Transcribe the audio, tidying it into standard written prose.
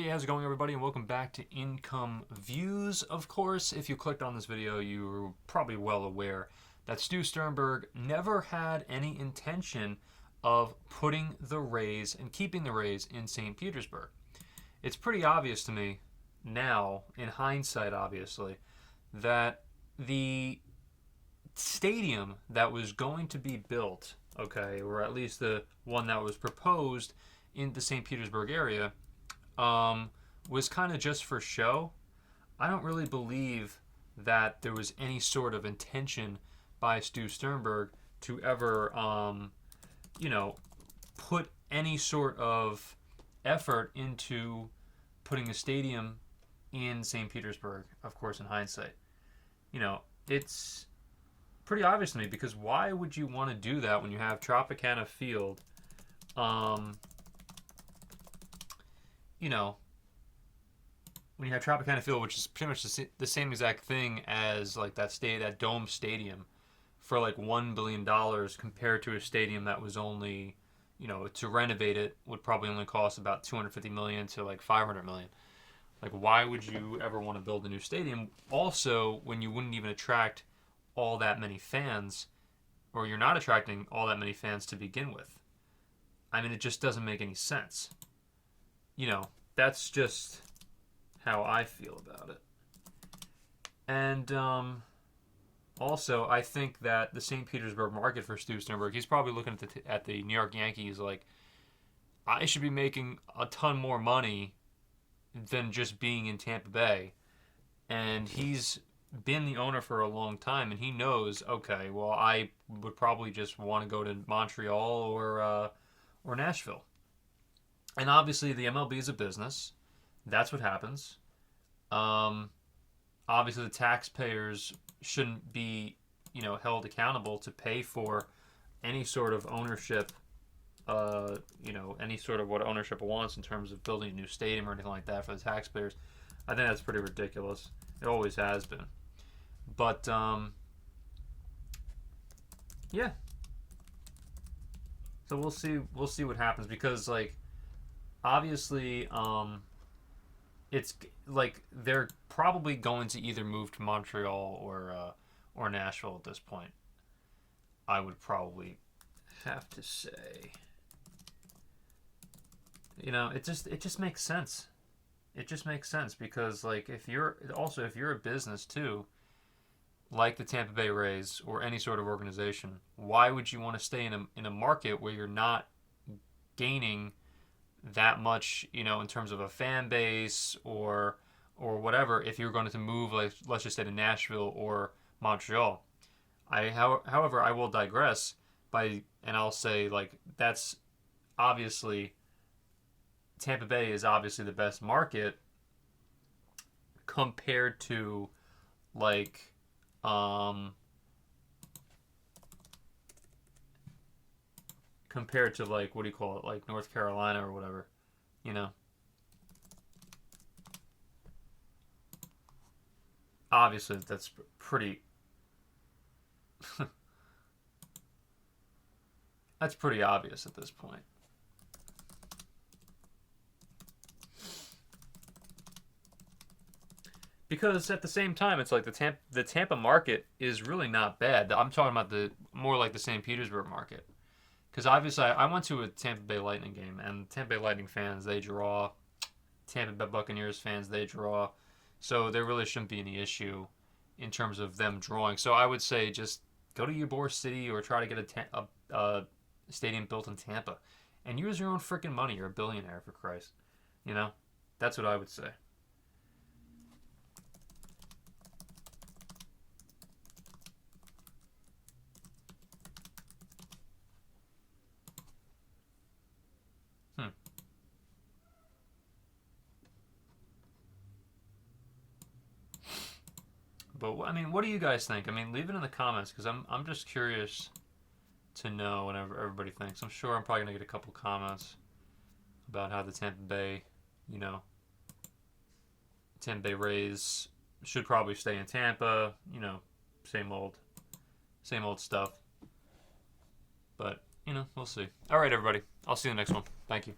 Hey, how's it going, everybody, and welcome back to Income Views. Of course, if you clicked on this video, you're probably well aware that Stu Sternberg never had any intention of putting the Rays and keeping the Rays in St. Petersburg. It's pretty obvious to me now, in hindsight, obviously, that the stadium that was going to be built, okay, or at least the one that was proposed in the St. Petersburg area, was kind of just for show. I don't really believe that there was any sort of intention by Stu Sternberg to ever, put any sort of effort into putting a stadium in St. Petersburg, of course, in hindsight. It's pretty obvious to me, because why would you want to do that when you have Tropicana Field, when you have Tropicana Field, which is pretty much the same exact thing as like that dome stadium, for like $1 billion, compared to a stadium that was only, to renovate it would probably only cost about $250 million to like $500 million. Like, why would you ever want to build a new stadium? Also, when you wouldn't even attract all that many fans, or you're not attracting all that many fans to begin with. I mean, it just doesn't make any sense. That's just how I feel about it. And also, I think that the St. Petersburg market for Stu Sternberg, he's probably looking at the New York Yankees like, I should be making a ton more money than just being in Tampa Bay. And he's been the owner for a long time, and he knows, okay, well, I would probably just want to go to Montreal or Nashville. And obviously, the MLB is a business. That's what happens. Obviously, the taxpayers shouldn't be, held accountable to pay for any sort of ownership, any sort of what ownership wants in terms of building a new stadium or anything like that for the taxpayers. I think that's pretty ridiculous. It always has been. But, yeah. So we'll see what happens, because, like, obviously, it's like they're probably going to either move to Montreal or Nashville at this point. I would probably have to say. It just makes sense. It just makes sense, because, like, if you're a business too, like the Tampa Bay Rays or any sort of organization, why would you want to stay in a market where you're not gaining that much, in terms of a fan base or whatever, if you're going to move, like, let's just say, to Nashville or Montreal? However, I will digress and I'll say, like, that's obviously, Tampa Bay is obviously the best market compared to, like, what do you call it, like North Carolina or whatever, Obviously, that's pretty that's pretty obvious at this point. Because at the same time, it's like the Tampa market is really not bad. I'm talking about more like the St. Petersburg market. Because obviously, I went to a Tampa Bay Lightning game, and Tampa Bay Lightning fans, they draw. Tampa Bay Buccaneers fans, they draw. So there really shouldn't be any issue in terms of them drawing. So I would say just go to Ybor City or try to get a stadium built in Tampa. And use your own freaking money. You're a billionaire, for Christ. That's what I would say. But, I mean, what do you guys think? I mean, leave it in the comments, because I'm just curious to know what everybody thinks. I'm sure I'm probably going to get a couple comments about how the Tampa Bay Rays should probably stay in Tampa. Same old stuff. But, we'll see. All right, everybody. I'll see you in the next one. Thank you.